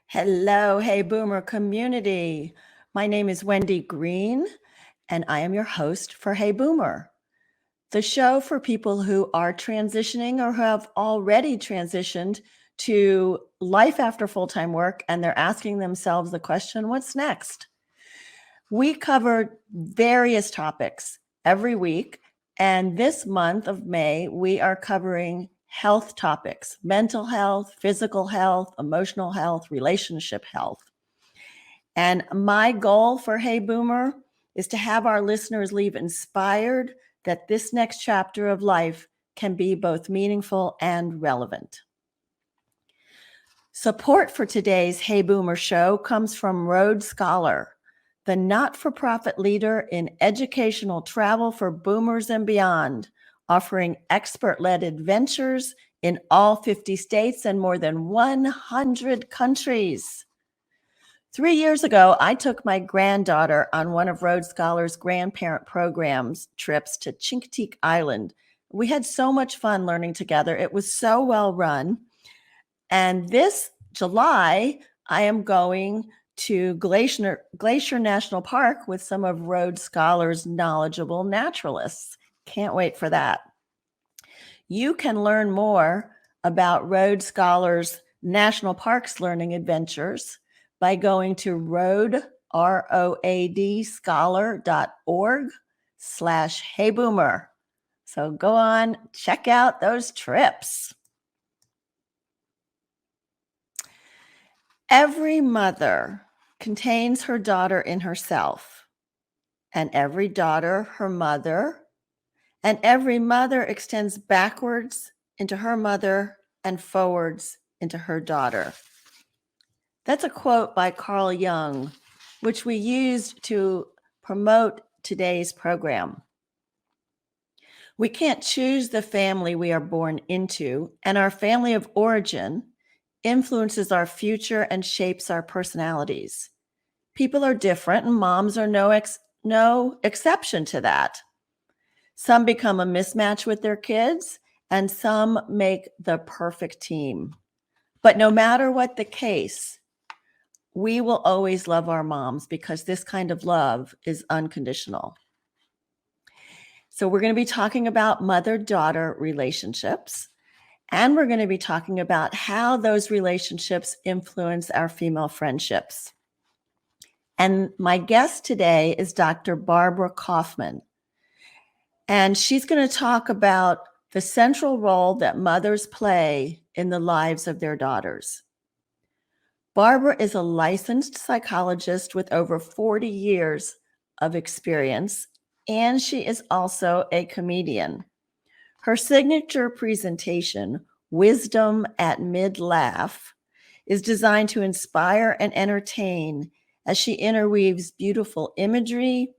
Hello, Hey Boomer community. My name is Wendy Green, and I am your host for Hey Boomer, the show for people who are transitioning or who have already transitioned to life after full time work and they're asking themselves the question, what's next? We cover various topics every week, and this month of May, we are covering health topics: mental health, physical health, emotional health, relationship health. And my goal for Hey Boomer is to have our listeners leave inspired that this next chapter of life can be both meaningful and relevant. Support for today's Hey Boomer show comes from Rhodes Scholar, the not-for-profit leader in educational travel for boomers and beyond, offering expert-led adventures in all 50 states and more than 100 countries. 3 years ago, I took my granddaughter on one of Rhodes Scholar's grandparent programs trips to Chincoteague Island. We had so much fun learning together. It was so well run. And this July, I am going to Glacier National Park with some of Rhodes Scholar's knowledgeable naturalists. Can't wait for that. You can learn more about Rhodes Scholar's National Parks Learning Adventures by going to roadscholar.org/heyboomer. So go on, check out those trips. Every mother contains her daughter in herself, and every daughter her mother, and every mother extends backwards into her mother and forwards into her daughter. That's a quote by Carl Jung, which we used to promote today's program. We can't choose the family we are born into, and our family of origin influences our future and shapes our personalities. People are different, and moms are no exception to that. Some become a mismatch with their kids, and some make the perfect team. But no matter what the case, we will always love our moms because this kind of love is unconditional. So we're going to be talking about mother-daughter relationships, and we're going to be talking about how those relationships influence our female friendships. And my guest today is Dr. Barbara Kaufman, and she's going to talk about the central role that mothers play in the lives of their daughters. Barbara is a licensed psychologist with over 40 years of experience, and she is also a comedian. Her signature presentation, Wisdom at Mid-Laugh, is designed to inspire and entertain as she interweaves beautiful imagery,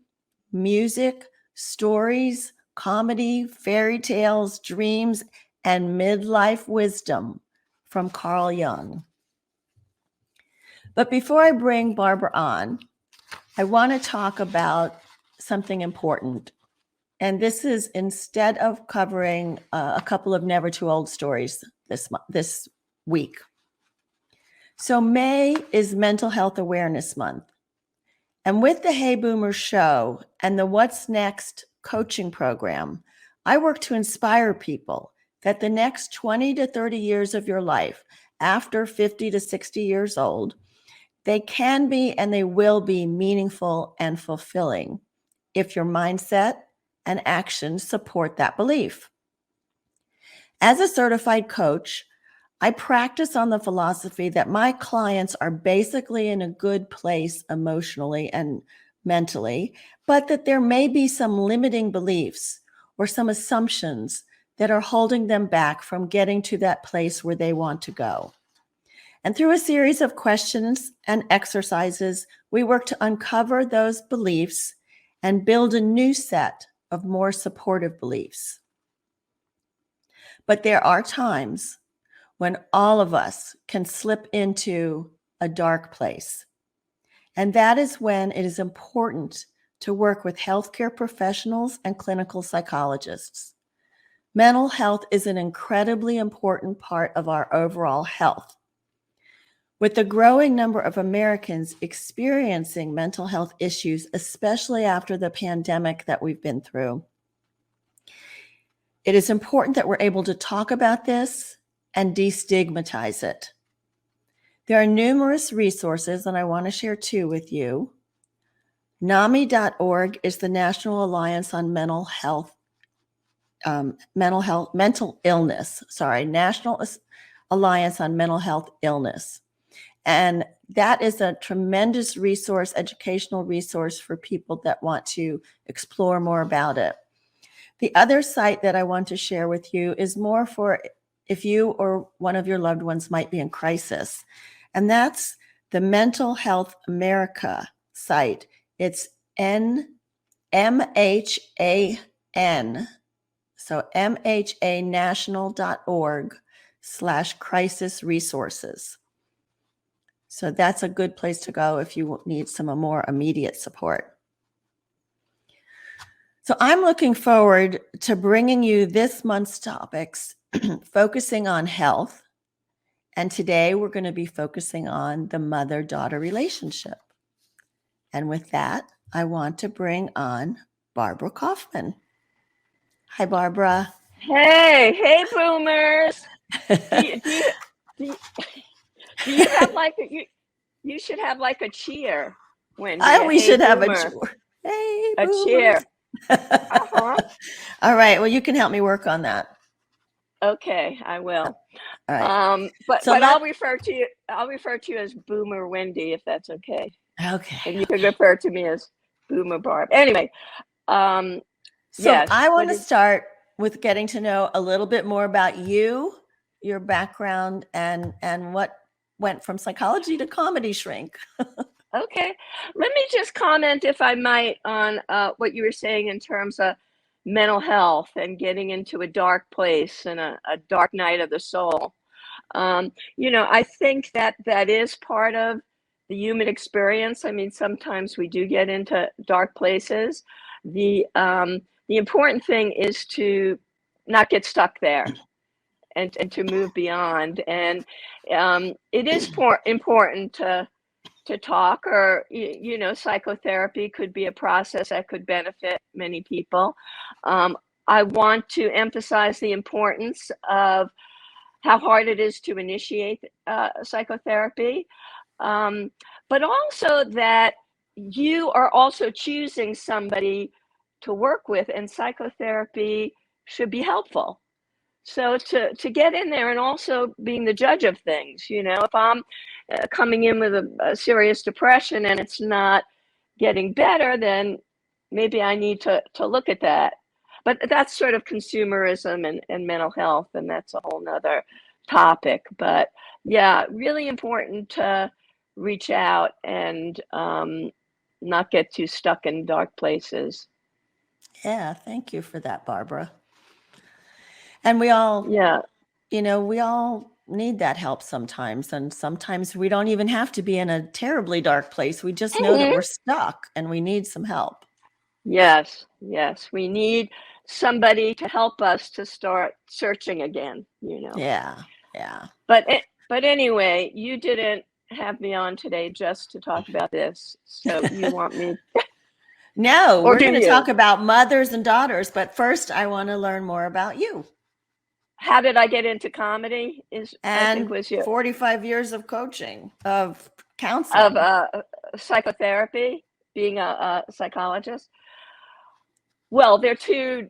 music, stories, comedy, fairy tales, dreams, and midlife wisdom from Carl Jung. But before I bring Barbara on, I want to talk about something important. And this is, instead of covering a couple of never too old stories this week. So May is Mental Health Awareness Month. And with the Hey Boomer show and the What's Next coaching program, I work to inspire people that the next 20 to 30 years of your life, after 50 to 60 years old, they can be and they will be meaningful and fulfilling if your mindset and actions support that belief. As a certified coach, I practice on the philosophy that my clients are basically in a good place emotionally and mentally, but that there may be some limiting beliefs or some assumptions that are holding them back from getting to that place where they want to go. And through a series of questions and exercises, we work to uncover those beliefs and build a new set of more supportive beliefs. But there are times when all of us can slip into a dark place. And that is when it is important to work with healthcare professionals and clinical psychologists. Mental health is an incredibly important part of our overall health. With the growing number of Americans experiencing mental health issues, especially after the pandemic that we've been through, it is important that we're able to talk about this and destigmatize it. There are numerous resources, and I want to share two with you. NAMI.org is the National Alliance on Mental Illness. National Alliance on Mental Health Illness. And that is a tremendous resource, educational resource for people that want to explore more about it. The other site that I want to share with you is more for if you or one of your loved ones might be in crisis. And that's the Mental Health America site. It's MHAN. So mhanational.org/crisis resources. So that's a good place to go if you need some more immediate support. So I'm looking forward to bringing you this month's topics, focusing on health. And today we're going to be focusing on the mother-daughter relationship. And with that, I want to bring on Barbara Kaufman. Hi, Barbara. Hey, boomers. Do you have like you should have like a cheer when we should have a cheer. Hey, a boomers. cheer. Uh-huh. All right. Well, you can help me work on that. Okay, I will. All right. But I'll refer to you as Boomer Wendy if that's okay. Okay. And you can refer to me as Boomer Barb. Anyway, so yes, I want to start with getting to know a little bit more about you, your background, and what went from psychology to comedy shrink. Okay. Let me just comment, if I might, on what you were saying in terms of mental health and getting into a dark place and a dark night of the soul. I think that is part of the human experience. I mean, sometimes we do get into dark places. The important thing is to not get stuck there and to move beyond. And it is important to talk, or psychotherapy could be a process that could benefit many people. I want to emphasize the importance of how hard it is to initiate psychotherapy, but also that you are also choosing somebody to work with, and psychotherapy should be helpful. So to get in there, and also being the judge of things, if I'm coming in with a serious depression and it's not getting better, then maybe I need to look at that. But that's sort of consumerism and mental health, and that's a whole nother topic. But yeah, really important to reach out and not get too stuck in dark places. Yeah, thank you for that, Barbara. And we all, we all need that help sometimes. And sometimes we don't even have to be in a terribly dark place. We just know that we're stuck and we need some help. Yes. We need somebody to help us to start searching again, Yeah. But anyway, you didn't have me on today just to talk about this. So you want me... No, we're going to talk about mothers and daughters. But first, I want to learn more about you. How did I get into comedy? I think was 45 years of coaching, of counseling, of psychotherapy, being a psychologist. Well, they're two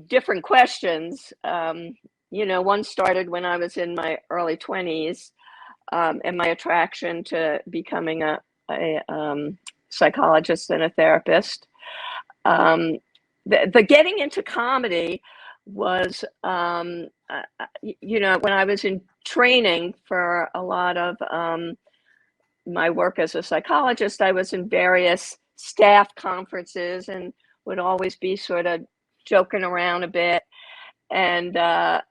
different questions. One started when I was in my early 20s, and my attraction to becoming a psychologist and a therapist. The getting into comedy was, when I was in training for a lot of my work as a psychologist, I was in various staff conferences and would always be sort of joking around a bit and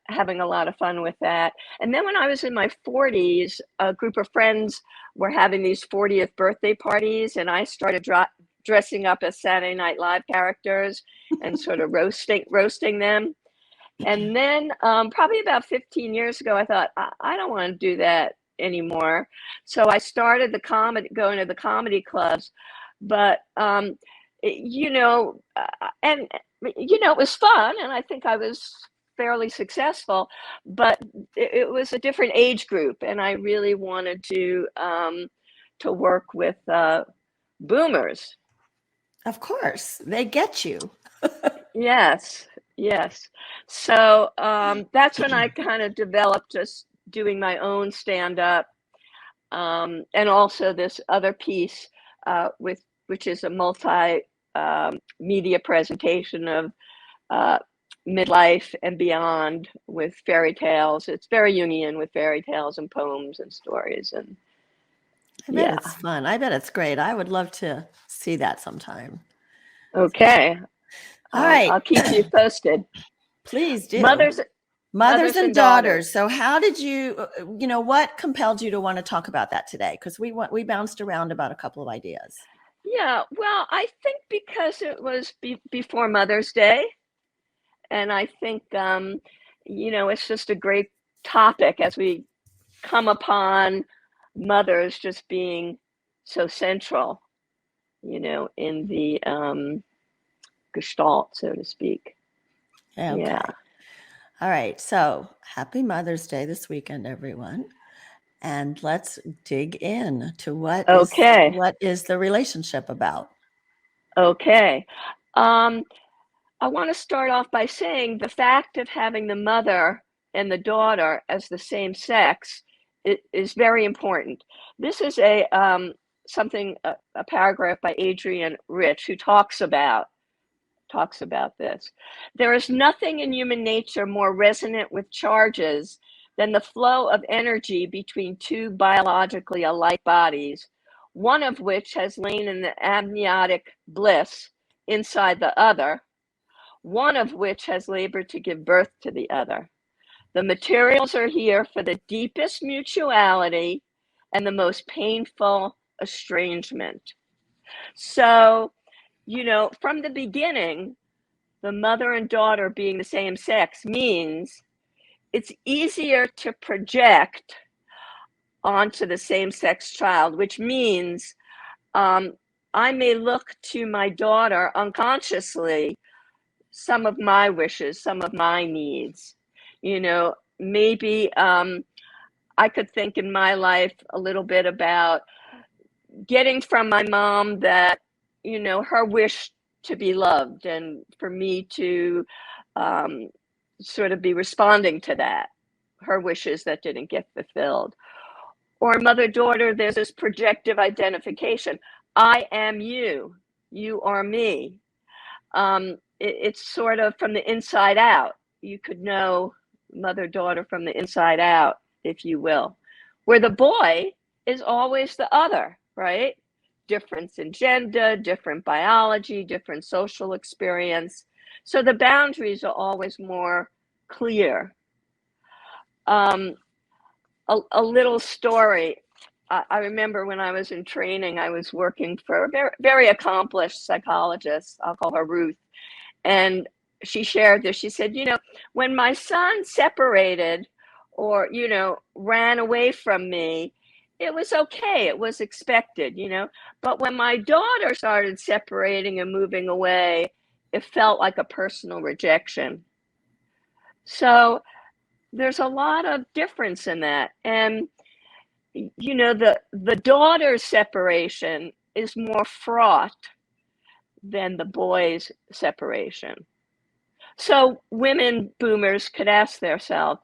having a lot of fun with that. And then when I was in my 40s, a group of friends were having these 40th birthday parties, and I started dressing up as Saturday Night Live characters and sort of roasting them. And then probably about 15 years ago, I thought, I don't want to do that anymore. So I started going to the comedy clubs, but you know, and you know, it was fun, and I think I was fairly successful, but it was a different age group, and I really wanted to work with boomers. Of course, they get you. Yes, yes. So that's when I kind of developed just doing my own stand up, and also this other piece with which is a multi media presentation of uh, midlife and beyond with fairy tales. It's very Jungian with fairy tales and poems and stories, and I bet yeah. it's fun. I bet it's great. I would love to see that sometime. Okay, All right, I'll keep you posted. please do. Mothers, Mothers mothers and and daughters. daughters. So how did you, what compelled you to want to talk about that today? Because we bounced around about a couple of ideas. Yeah, well, I think because it was before Mother's Day, and I think you know, it's just a great topic as we come upon mothers just being so central, you know, in the gestalt, so to speak. Okay. Yeah. All right. So happy Mother's Day this weekend, everyone. And let's dig in to Okay. what is the relationship about? Okay. Um, I want to start off by saying the fact of having the mother and the daughter as the same sex is very important. This is a a paragraph by Adrienne Rich who talks about this. There is nothing in human nature more resonant with charges than the flow of energy between two biologically alike bodies, one of which has lain in the amniotic bliss inside the other, one of which has labored to give birth to the other. The materials are here for the deepest mutuality and the most painful estrangement. So, you know, from the beginning, the mother and daughter being the same sex means it's easier to project onto the same sex child, which means I may look to my daughter unconsciously some of my wishes, some of my needs. You know, maybe I could think in my life a little bit about getting from my mom that, you know, her wish to be loved and for me to um, sort of be responding to that, her wishes that didn't get fulfilled. Or mother daughter, there's this projective identification. I am you, you are me. It's sort of from the inside out. You could know mother daughter from the inside out, if you will. Where the boy is always the other, right? Difference in gender, different biology, different social experience. So the boundaries are always more clear. Um, a little story. I remember when I was in training, I was working for a very, very accomplished psychologist. I'll call her Ruth. And she shared this. She said, you know, when my son separated or, you know, ran away from me, it was okay. It was expected, you know. But when my daughter started separating and moving away, it felt like a personal rejection. So there's a lot of difference in that. And, you know, the daughter's separation is more fraught than the boy's separation. So women boomers could ask themselves,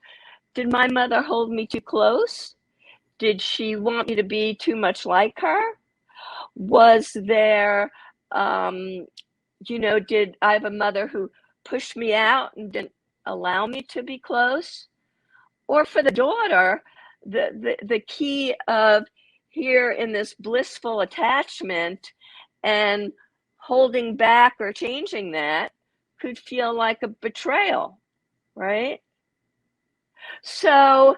did my mother hold me too close? Did she want me to be too much like her? Was there, um, you know, did I have a mother who pushed me out and didn't allow me to be close? Or for the daughter, the key of here in this blissful attachment and holding back or changing that could feel like a betrayal, right? So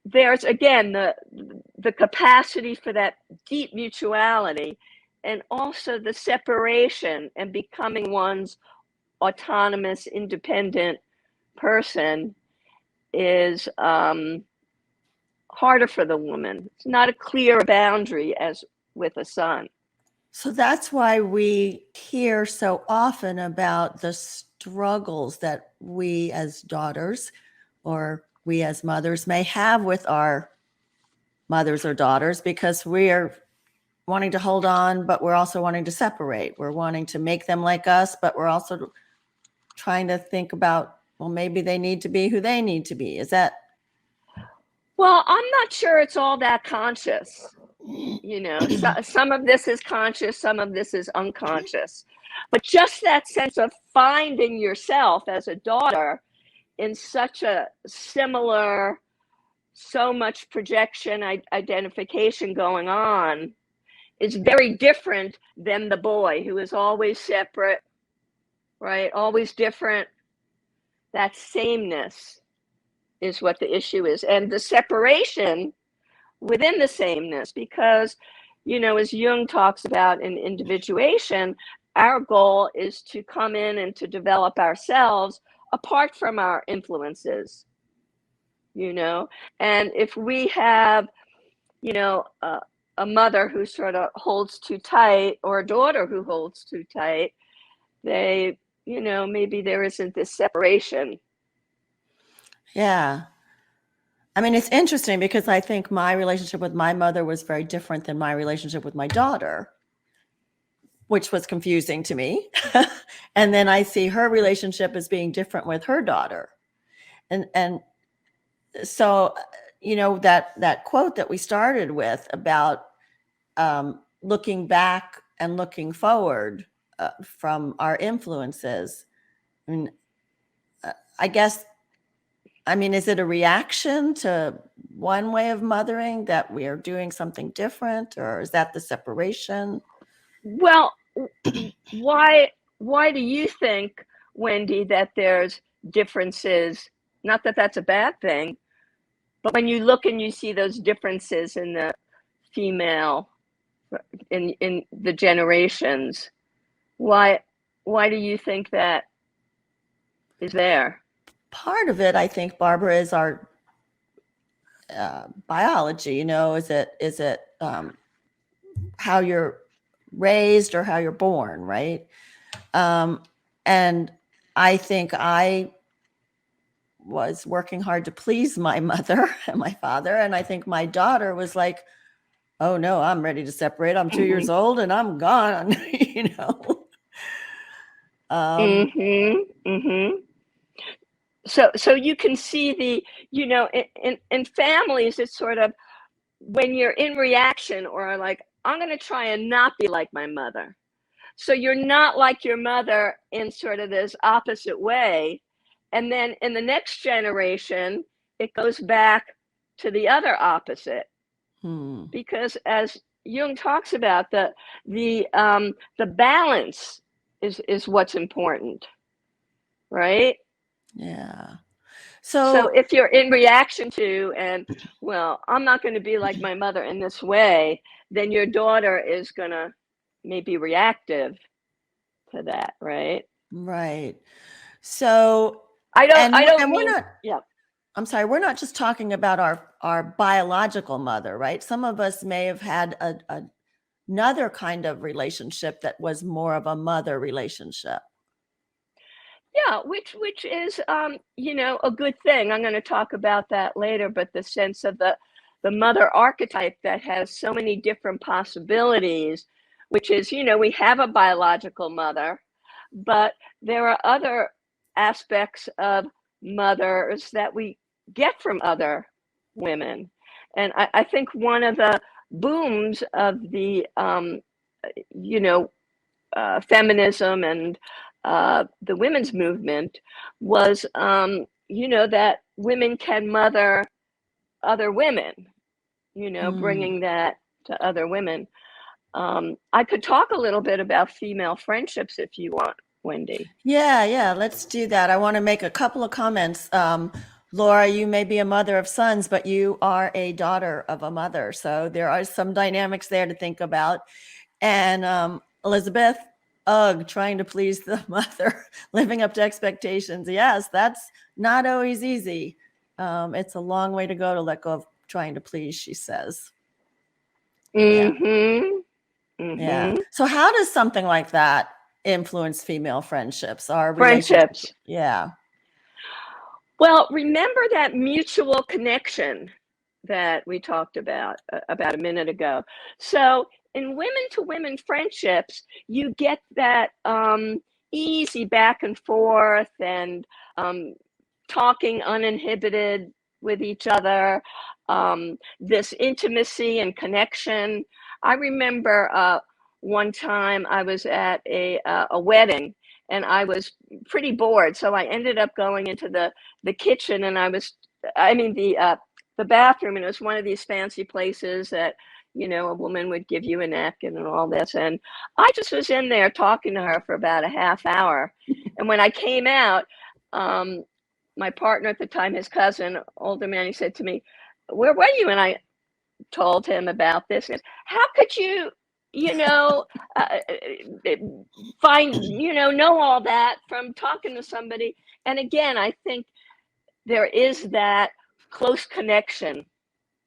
there's again the capacity for that deep mutuality and also the separation and becoming one's autonomous independent person is harder for the woman. It's not a clear boundary as with a son. So that's why we hear so often about the struggles that we as daughters or we as mothers may have with our mothers or daughters, because we're wanting to hold on, but we're also wanting to separate. We're wanting to make them like us, but we're also trying to think about, well, maybe they need to be who they need to be. Is that? Well, I'm not sure it's all that conscious. Some of this is conscious, some of this is unconscious. But just that sense of finding yourself as a daughter in such a similar, so much projection, identification going on is very different than the boy who is always separate, right? Always different. That sameness is what the issue is. And the separation within the sameness, because, as Jung talks about in individuation, our goal is to come in and to develop ourselves apart from our influences, and if we have, a mother who sort of holds too tight or a daughter who holds too tight, they, maybe there isn't this separation. Yeah. I mean, it's interesting because I think my relationship with my mother was very different than my relationship with my daughter, which was confusing to me. And then I see her relationship as being different with her daughter. And so, that quote that we started with about looking back and looking forward from our influences. I mean, I guess, is it a reaction to one way of mothering that we are doing something different, or is that the separation? Well, why do you think, Wendy, that there's differences? Not that that's a bad thing, but when you look and you see those differences in the female, in the generations, why do you think that is there? Part of it, I think, Barbara, is our biology. Is it how you're raised or how you're born, right? And I think I was working hard to please my mother and my father, and I think my daughter was like, oh no, I'm ready to separate. I'm 2 years old and I'm gone. So you can see the, in families, it's sort of when you're in reaction or like, I'm going to try and not be like my mother. So you're not like your mother in sort of this opposite way. And then in the next generation, it goes back to the other opposite. Because as Jung talks about, the balance is what's important, right? Yeah. So if you're in reaction to, and well, I'm not going to be like my mother in this way, then your daughter is going to maybe reactive to that, right? Right. So I don't we're mean, not, yeah. I'm sorry, we're not just talking about our biological mother, right? Some of us may have had another kind of relationship that was more of a mother relationship. Yeah, which is a good thing. I'm going to talk about that later, but the sense of the mother archetype that has so many different possibilities, which is, we have a biological mother, but there are other aspects of mothers that we get from other women. And I think one of the booms of the feminism and the women's movement was, that women can mother other women, bringing that to other women. I could talk a little bit about female friendships if you want, Wendy. Yeah, let's do that. I want to make a couple of comments. Laura, you may be a mother of sons, but you are a daughter of a mother. So there are some dynamics there to think about. And Elizabeth, trying to please the mother, living up to expectations. Yes, that's not always easy. It's a long way to go to let go of trying to please, she says. Mm-hmm. Yeah. So how does something like that influence female friendships? Our relationships? Friendships. Yeah. Well, remember that mutual connection that we talked about a minute ago. So in women to women friendships, you get that easy back and forth and talking uninhibited with each other, this intimacy and connection. I remember one time I was at a wedding and I was pretty bored, so I ended up going into the kitchen, and the bathroom, and it was one of these fancy places that, you know, a woman would give you a napkin and all this, and I just was in there talking to her for about a half hour, and when I came out, my partner at the time, his cousin, older man, he said to me, "Where were you?" And I told him about this. And how could you, you know, know all that from talking to somebody? And again, I think there is that close connection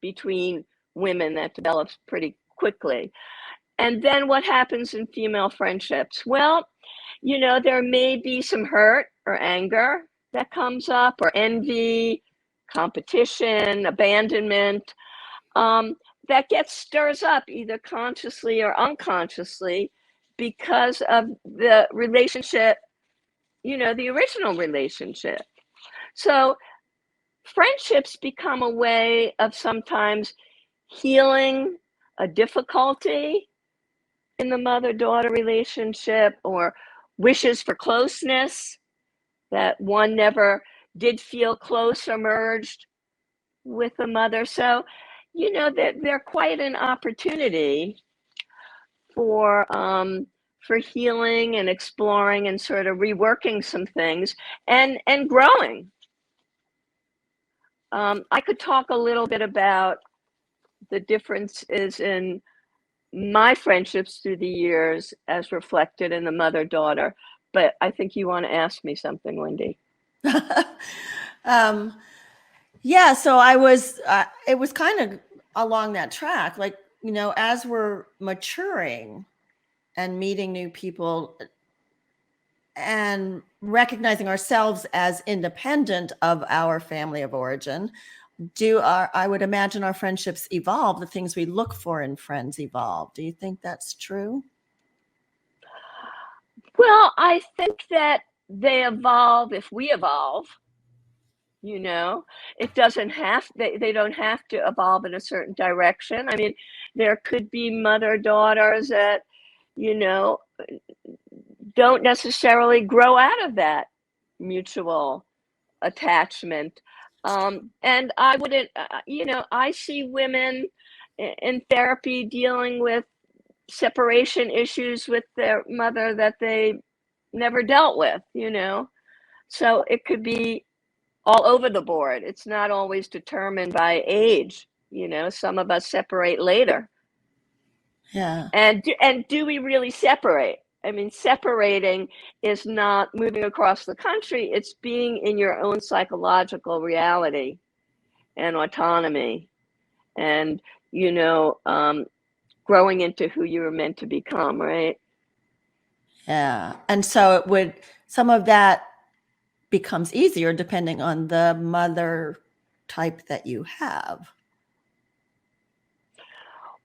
between women that develops pretty quickly. And then what happens in female friendships? Well, you know, there may be some hurt or anger that comes up, or envy, competition, abandonment, that stirs up either consciously or unconsciously because of the relationship, you know, the original relationship. So friendships become a way of sometimes healing a difficulty in the mother-daughter relationship, or wishes for closeness, that one never did feel close or merged with the mother. So, you know, they're quite an opportunity for healing and exploring and sort of reworking some things and growing. I could talk a little bit about the differences in my friendships through the years as reflected in the mother-daughter, but I think you want to ask me something, Wendy. Yeah, so I was, it was kind of along that track, like, you know, as we're maturing and meeting new people and recognizing ourselves as independent of our family of origin, I would imagine our friendships evolve, the things we look for in friends evolve. Do you think that's true? Well, I think that they evolve if we evolve. You know, it doesn't have, they don't have to evolve in a certain direction. I mean, there could be mother daughters that, you know, don't necessarily grow out of that mutual attachment. And I wouldn't, you know, I see women in therapy dealing with separation issues with their mother that they never dealt with, you know. So it could be all over the board. It's not always determined by age. You know, some of us separate later. Yeah. And do we really separate? I mean, separating is not moving across the country. It's being in your own psychological reality and autonomy, and, you know, growing into who you were meant to become, right? Yeah. And so some of that becomes easier depending on the mother type that you have.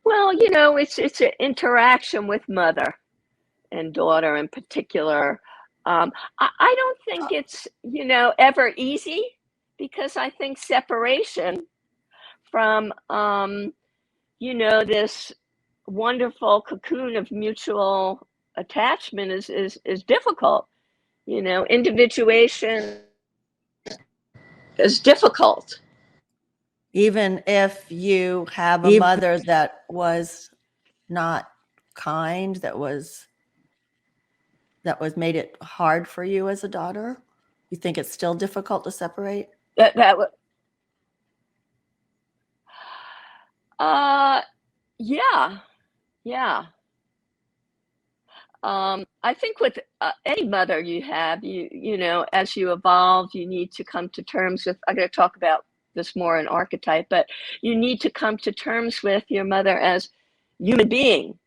Well, you know, it's an interaction with mother and daughter in particular. I don't think it's, you know, ever easy, because I think separation from, you know, this wonderful cocoon of mutual attachment is difficult. You know, individuation is difficult. Even if you have a mother that was not kind, that made it hard for you as a daughter, you think it's still difficult to separate? That yeah, yeah. I think with any mother you have, you know, as you evolve, you need to come to terms with. I'm going to talk about this more an archetype, but you need to come to terms with your mother as human being,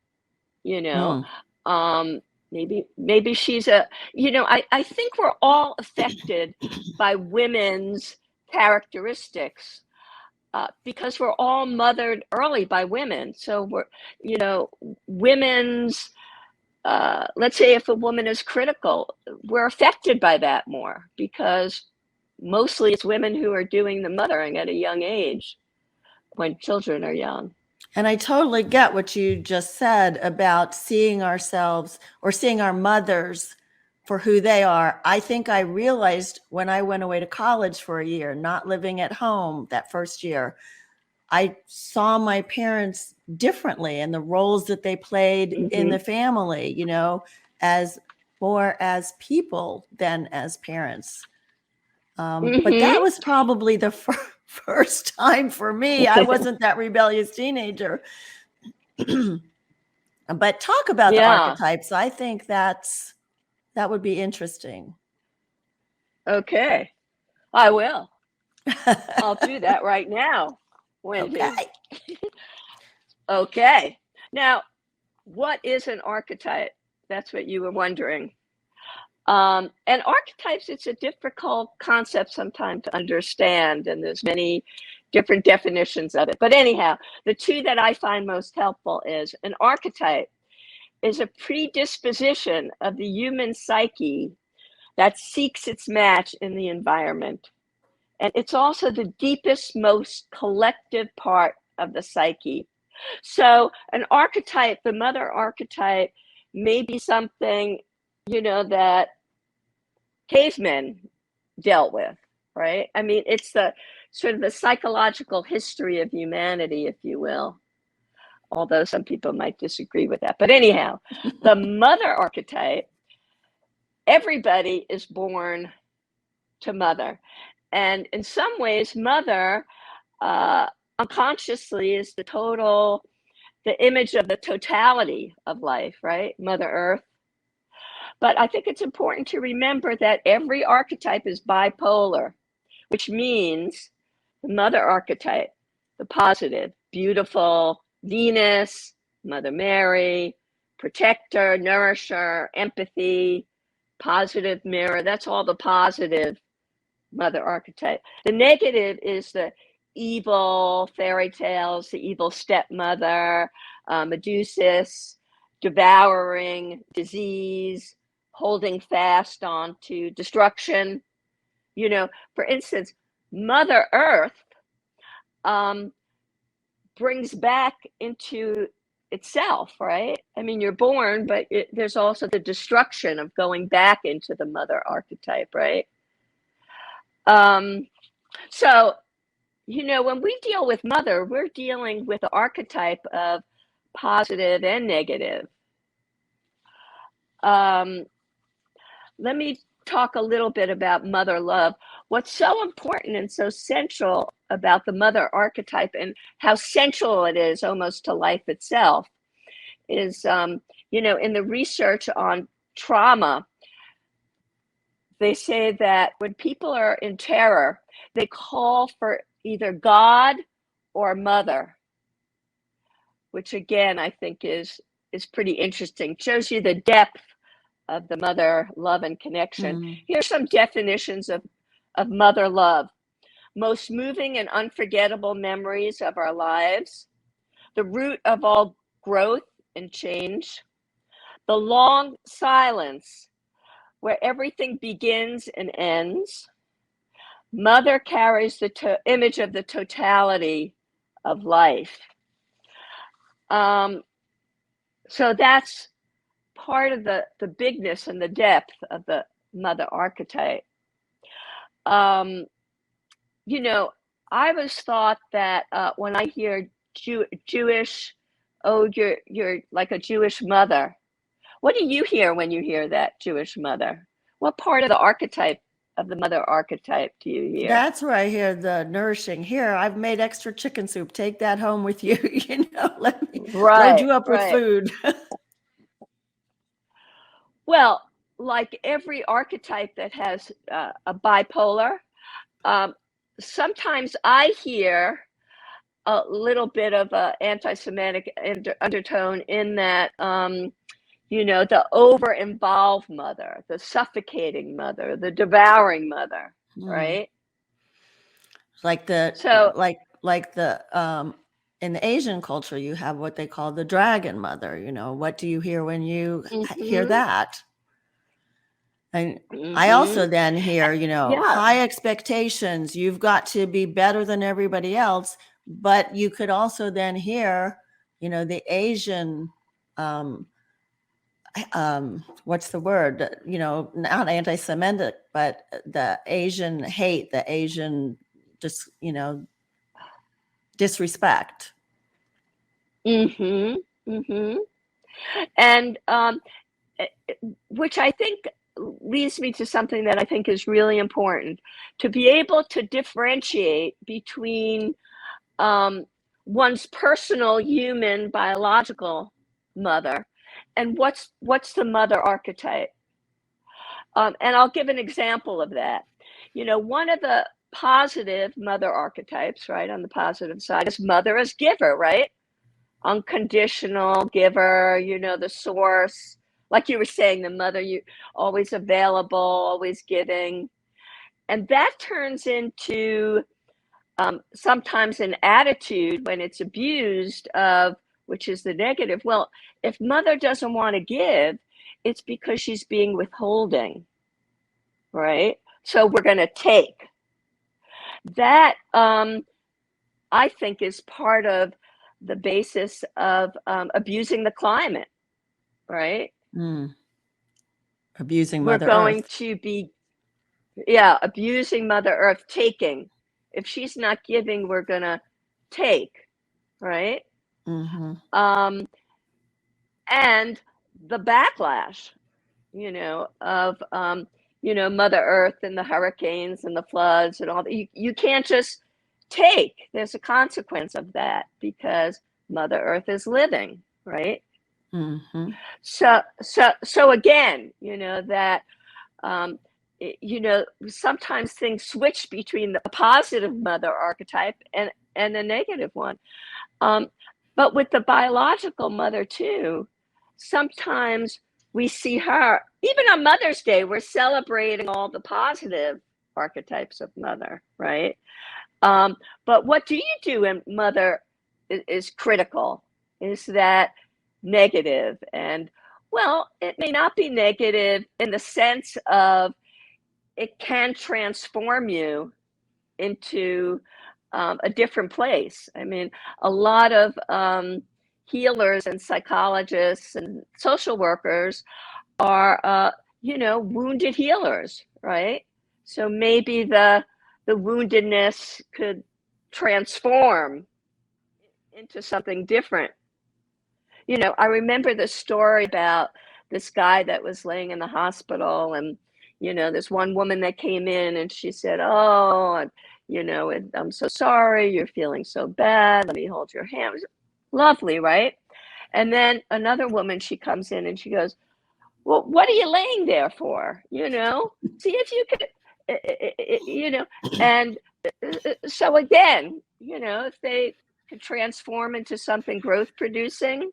you know. Maybe she's a, I think we're all affected by women's characteristics, because we're all mothered early by women. So women's, let's say if a woman is critical, we're affected by that more because mostly it's women who are doing the mothering at a young age when children are young. And I totally get what you just said about seeing ourselves or seeing our mothers for who they are. I think I realized when I went away to college for a year, not living at home that first year, I saw my parents differently and the roles that they played in the family, as more as people than as parents. But that was probably the first time for me. I wasn't that rebellious teenager. But talk about the archetypes. I think that would be interesting. Okay, I will. I'll do that right now, Wendy. Okay. Okay. Now, what is an archetype? That's what you were wondering. And archetypes, it's a difficult concept sometimes to understand, and there's many different definitions of it. But anyhow, the two that I find most helpful is an archetype is a predisposition of the human psyche that seeks its match in the environment. And it's also the deepest, most collective part of the psyche. So an archetype, the mother archetype, may be something, that cavemen dealt with, right? I mean, it's the sort of the psychological history of humanity, if you will, although some people might disagree with that. But anyhow, the mother archetype, everybody is born to mother. And in some ways, mother unconsciously is the image of the totality of life, right? Mother Earth. But I think it's important to remember that every archetype is bipolar, which means the mother archetype, the positive, beautiful, Venus, Mother Mary, protector, nourisher, empathy, positive mirror, that's all the positive mother archetype. The negative is the evil fairy tales, the evil stepmother, Medusa, devouring, disease, holding fast onto destruction. For instance, Mother Earth brings back into itself, right? I mean, you're born, but there's also the destruction of going back into the mother archetype, right? So, when we deal with mother, we're dealing with the archetype of positive and negative. Let me talk a little bit about mother love. What's so important and so central about the mother archetype and how central it is almost to life itself is, in the research on trauma, they say that when people are in terror, they call for either God or mother, which again, I think is pretty interesting. Shows you the depth of the mother love and connection. Here's some definitions of mother love. Most moving and unforgettable memories of our lives, the root of all growth and change, the long silence where everything begins and ends. Mother carries the image of the totality of life. So that's part of the bigness and the depth of the mother archetype. I was thought that when I hear Jewish, oh, you're like a Jewish mother. What do you hear when you hear that, Jewish mother? What part of the archetype of the mother archetype do you hear? That's where I hear the nourishing. Here, I've made extra chicken soup. Take that home with you. Let me load you up with food. Well, like every archetype that has a bipolar, sometimes I hear a little bit of a anti-Semitic undertone in that, the over-involved mother, the suffocating mother, the devouring mother, right? Like the So, in the Asian culture, you have what they call the dragon mother. What do you hear when you hear mm-hmm, that? And I mm-hmm, also then hear, yeah, high expectations. You've got to be better than everybody else. But you could also then hear, the Asian, what's the word? Not anti-Semitic, but the Asian hate, the Asian, just, disrespect. mm-hmm, mm-hmm. And which I think leads me to something that I think is really important, to be able to differentiate between one's personal human biological mother and what's the mother archetype. And I'll give an example of that. One of the positive mother archetypes, right, on the positive side, is mother as giver, right? Unconditional giver, the source. Like you were saying, the mother, you always available, always giving. And that turns into sometimes an attitude when it's abused of, which is the negative. Well, if mother doesn't want to give, it's because she's being withholding, right? So we're going to take. That, I think, is part of the basis of abusing the climate, right? Abusing We're Mother going Earth. to be, abusing Mother Earth, taking. If she's not giving, we're going to take, right? Mm-hmm. And the backlash, of, Mother Earth and the hurricanes and the floods and all that. You can't just take. There's a consequence of that because Mother Earth is living, right? Mm-hmm. So again, that, sometimes things switch between the positive mother archetype and the negative one. But with the biological mother too, sometimes we see her, even on Mother's Day, we're celebrating all the positive archetypes of mother, right? But what do you do when mother is critical? Is that negative? And well, it may not be negative in the sense of it can transform you into a different place. I mean, a lot of healers and psychologists and social workers are, wounded healers, right? So maybe the woundedness could transform into something different. I remember the story about this guy that was laying in the hospital, and this one woman that came in and she said, "Oh, I'm so sorry, you're feeling so bad. Let me hold your hand." It was lovely, right? And then another woman, she comes in and she goes, "Well, what are you laying there for? See if you could, And so again, if they could transform into something growth producing.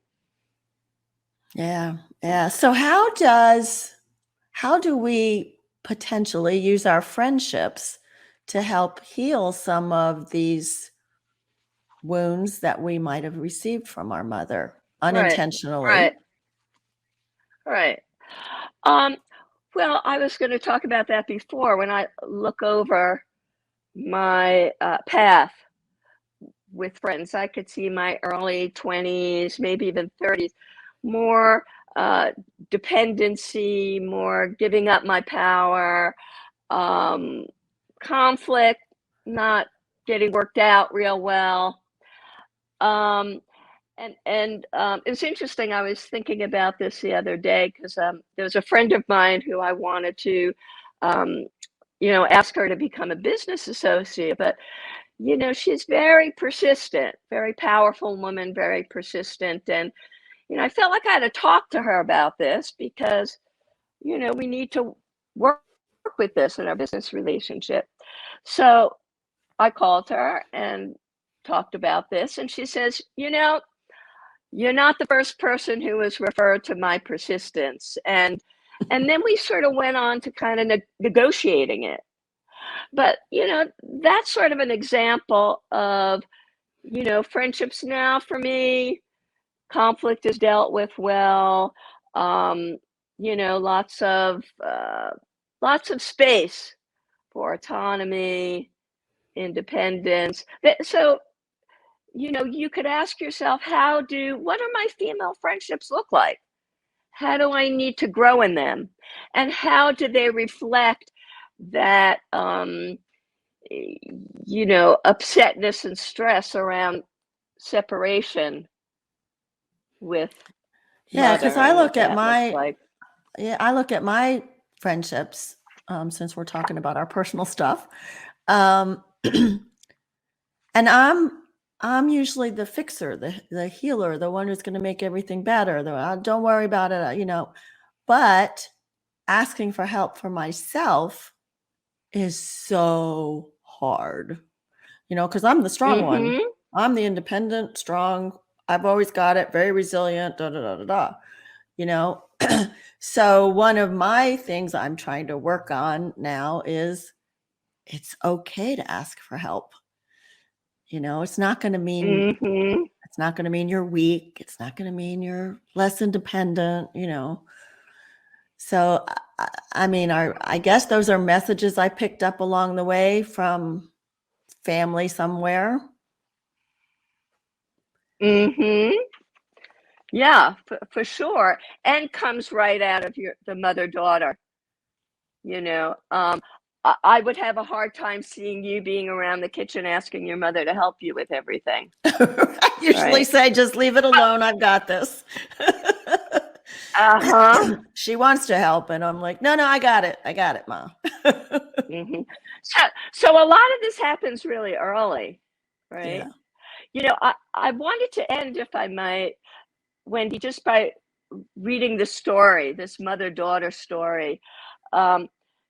Yeah. Yeah. So how do we potentially use our friendships to help heal some of these wounds that we might have received from our mother Right, unintentionally? right, right. Um, well, I was going to talk about that before. When I look over my path with friends, I could see my early 20s, maybe even 30s, more dependency, more giving up my power, um, conflict, not getting worked out real well. And it's interesting. I was thinking about this the other day because there was a friend of mine who I wanted to, um, ask her to become a business associate. But she's very persistent, very powerful woman, very persistent, and I felt like I had to talk to her about this because we need to work with this in our business relationship. So I called her and talked about this, and she says, you're not the first person who has referred to my persistence. And then we sort of went on to kind of negotiating it. But, that's sort of an example of, friendships now for me, conflict is dealt with well, lots of space for autonomy, independence. So, you could ask yourself, what do my female friendships look like? How do I need to grow in them? And how do they reflect that, upsetness and stress around separation with Yeah, mother because I and what look at that looks my like? yeah, I look at my friendships, since we're talking about our personal stuff. Um, and I'm usually the fixer, the healer, the one who's going to make everything better. Don't worry about it, But asking for help for myself is so hard, because I'm the strong one. Mm-hmm. I'm the independent, strong. I've always got it, very resilient, da da da da da. So one of my things I'm trying to work on now is it's okay to ask for help. It's not going to mean Mm-hmm. it's not going to mean you're weak. It's not going to mean you're less independent. So I mean, I guess those are messages I picked up along the way from family somewhere. Mm-hmm. Yeah, for sure. And comes right out of the mother-daughter, you know. I would have a hard time seeing you being around the kitchen asking your mother to help you with everything, I usually right? say, just leave it alone. I've got this. Uh-huh. She wants to help, and I'm like, no, I got it. I got it, Mom. Mm-hmm. So a lot of this happens really early, right? Yeah. I wanted to end, if I might, Wendy, just by reading the story, this mother-daughter story. Um,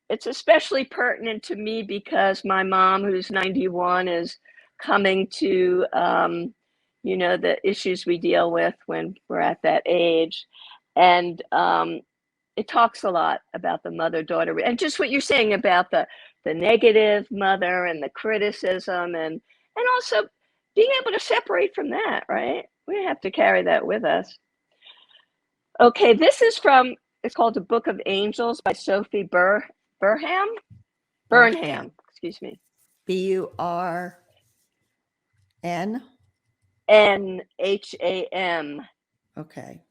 it's especially pertinent to me because my mom, who's 91, is coming to, the issues we deal with when we're at that age. And it talks a lot about the mother-daughter, and just what you're saying about the negative mother and the criticism, and also being able to separate from that, right? We have to carry that with us. Okay, it's called The Book of Angels by Sophie Burnham. Okay. Excuse me. Burn. Nham. Okay.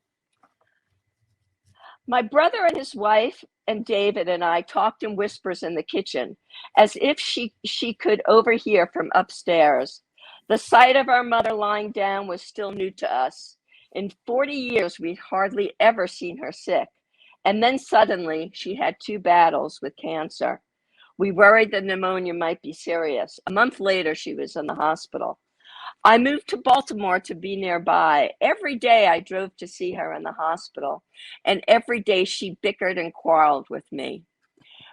My brother and his wife and David and I talked in whispers in the kitchen, as if she could overhear from upstairs. The sight of our mother lying down was still new to us. In 40 years, we'd hardly ever seen her sick. And then suddenly, she had 2 battles with cancer. We worried the pneumonia might be serious. A month later, she was in the hospital. I moved to Baltimore to be nearby. Every day I drove to see her in the hospital, and every day she bickered and quarreled with me.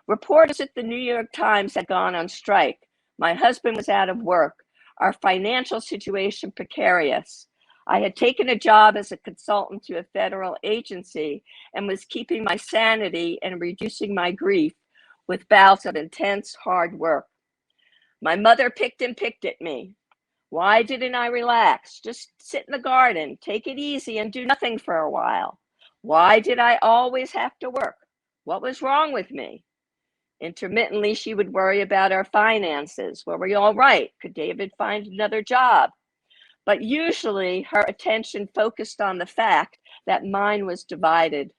Reporters at the New York Times had gone on strike. My husband was out of work. Our financial situation precarious. I had taken a job as a consultant to a federal agency and was keeping my sanity and reducing my grief with bouts of intense, hard work. My mother picked at me. Why didn't I relax? Just sit in the garden, take it easy, and do nothing for a while. Why did I always have to work? What was wrong with me? Intermittently, she would worry about our finances. Were we all right? Could David find another job? But usually, her attention focused on the fact that mine was divided.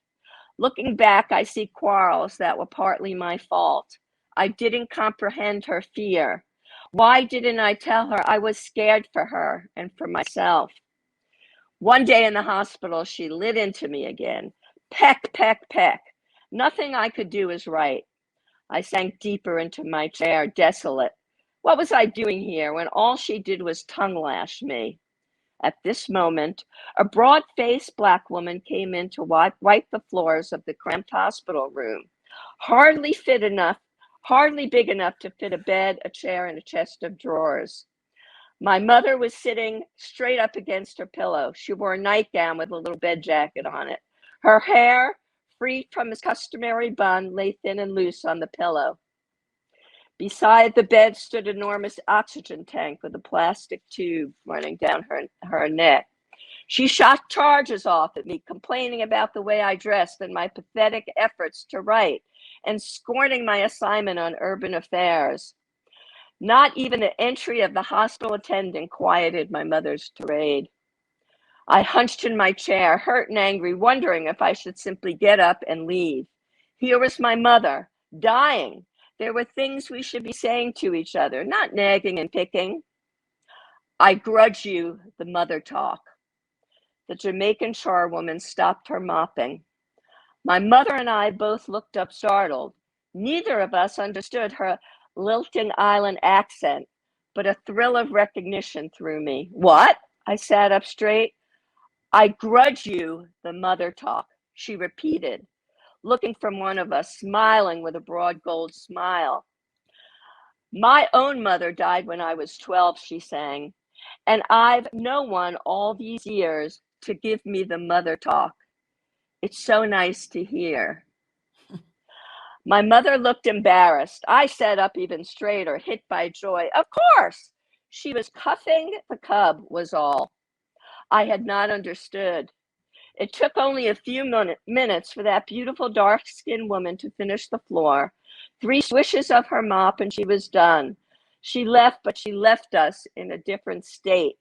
Looking back, I see quarrels that were partly my fault. I didn't comprehend her fear. Why didn't I tell her I was scared for her and for myself? One day in the hospital, she lit into me again. Peck, peck, peck. Nothing I could do is right. I sank deeper into my chair, desolate. What was I doing here when all she did was tongue lash me? At this moment, a broad-faced Black woman came in to wipe the floors of the cramped hospital room. Hardly fit enough hardly big enough to fit a bed, a chair, and a chest of drawers. My mother was sitting straight up against her pillow. She wore a nightgown with a little bed jacket on it. Her hair, free from its customary bun, lay thin and loose on the pillow. Beside the bed stood an enormous oxygen tank with a plastic tube running down her neck. She shot charges off at me, complaining about the way I dressed and my pathetic efforts to write, and scorning my assignment on urban affairs. Not even the entry of the hospital attendant quieted my mother's tirade. I hunched in my chair, hurt and angry, wondering if I should simply get up and leave. Here was my mother, dying. There were things we should be saying to each other, not nagging and picking. I grudge you the mother talk. The Jamaican charwoman stopped her mopping. My mother and I both looked up startled. Neither of us understood her lilting island accent, but a thrill of recognition threw me. What? I sat up straight. I grudge you the mother talk, she repeated, looking from one of us, smiling with a broad gold smile. My own mother died when I was 12, she sang, and I've no one all these years to give me the mother talk. It's so nice to hear. My mother looked embarrassed. I sat up even straighter, hit by joy. Of course! She was cuffing the cub, was all. I had not understood. It took only a few minutes for that beautiful dark-skinned woman to finish the floor. 3 swishes of her mop and she was done. She left, but she left us in a different state.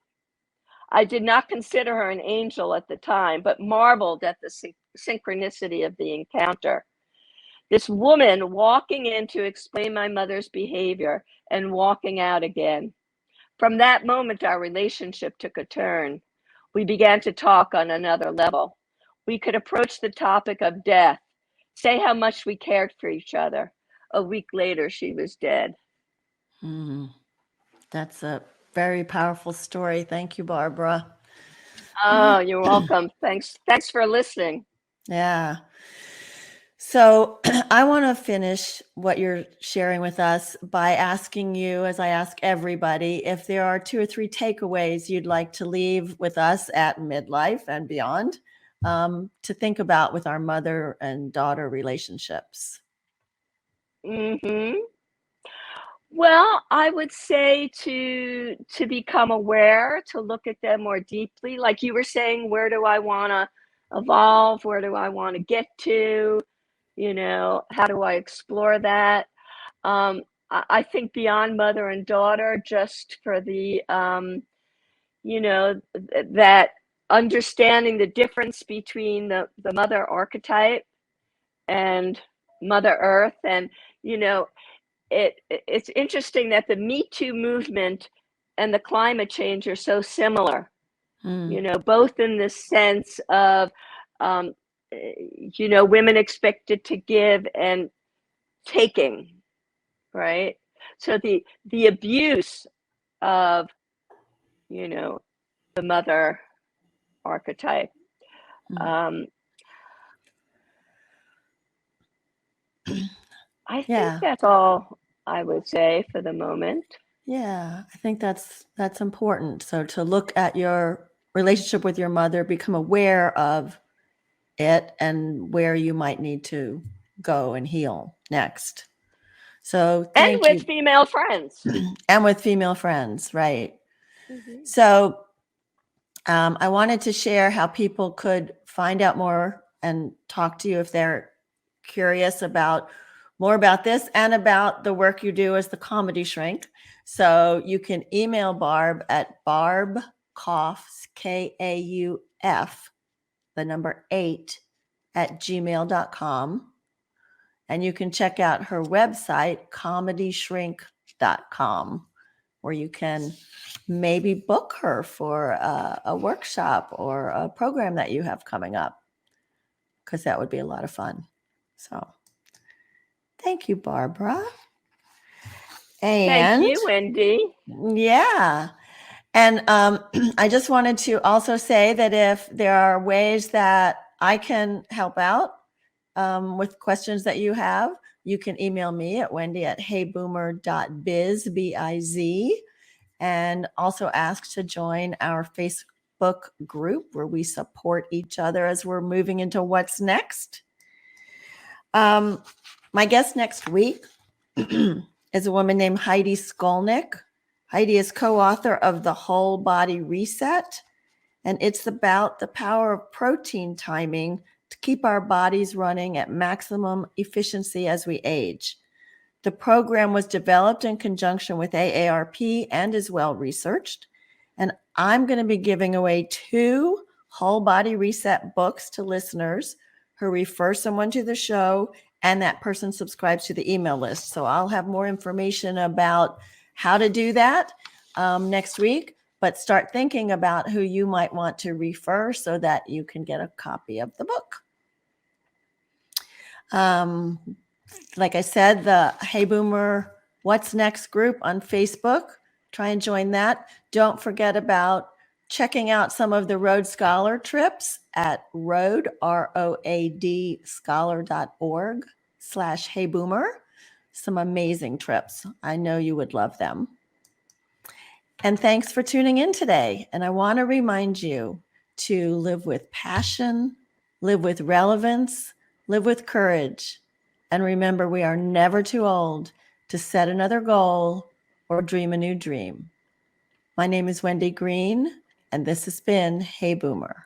I did not consider her an angel at the time, but marveled at the synchronicity of the encounter. This woman walking in to explain my mother's behavior and walking out again. From that moment, our relationship took a turn. We began to talk on another level. We could approach the topic of death, say how much we cared for each other. A week later, she was dead. That's a very powerful story. Thank you, Barbara. Oh, you're welcome. Thanks for listening. Yeah. So I want to finish what you're sharing with us by asking you, as I ask everybody, if there are 2 or 3 takeaways you'd like to leave with us at midlife and beyond, to think about with our mother and daughter relationships. Well, I would say to become aware, to look at them more deeply. Like you were saying, where do I want to evolve? Where do I want to get to? You know, how do I explore that? I think beyond mother and daughter, just for the, you know, that understanding the difference between the mother archetype and Mother Earth. And, you know, it's interesting that the Me Too movement and the climate change are so similar, you know, both in the sense of, you know, women expected to give and taking, right? So the abuse of, you know, the mother archetype. I think that's all I would say for the moment. Yeah, I think that's important. So to look at your relationship with your mother, become aware of it and where you might need to go and heal next. So thank you. And with female friends. And with female friends, right. So I wanted to share how people could find out more and talk to you if they're curious about more about this and about the work you do as the comedy shrink. So you can email Barb at barbkauf, Kauf, the number 8 at gmail.com. And you can check out her website, comedyshrink.com, where you can maybe book her for a workshop or a program that you have coming up, because that would be a lot of fun. So thank you, Barbara. And thank you, Wendy. Yeah. And I just wanted to also say that if there are ways that I can help out with questions that you have, you can email me at wendy@heyboomer.biz, B-I-Z, and also ask to join our Facebook group where we support each other as we're moving into what's next. My guest next week is a woman named Heidi Skolnick. Heidi is co-author of The Whole Body Reset, and it's about the power of protein timing to keep our bodies running at maximum efficiency as we age. The program was developed in conjunction with AARP and is well researched. And I'm going to be giving away 2 Whole Body Reset books to listeners who refer someone to the show and that person subscribes to the email list. So I'll have more information about how to do that next week, but start thinking about who you might want to refer so that you can get a copy of the book. Like I said, the Hey Boomer What's Next group on Facebook, try and join that. Don't forget about checking out some of the Road Scholar trips at road, scholar.org/heyboomer. Some amazing trips. I know you would love them. And thanks for tuning in today. And I want to remind you to live with passion, live with relevance, live with courage. And remember, we are never too old to set another goal or dream a new dream. My name is Wendy Green, and this has been Hey Boomer.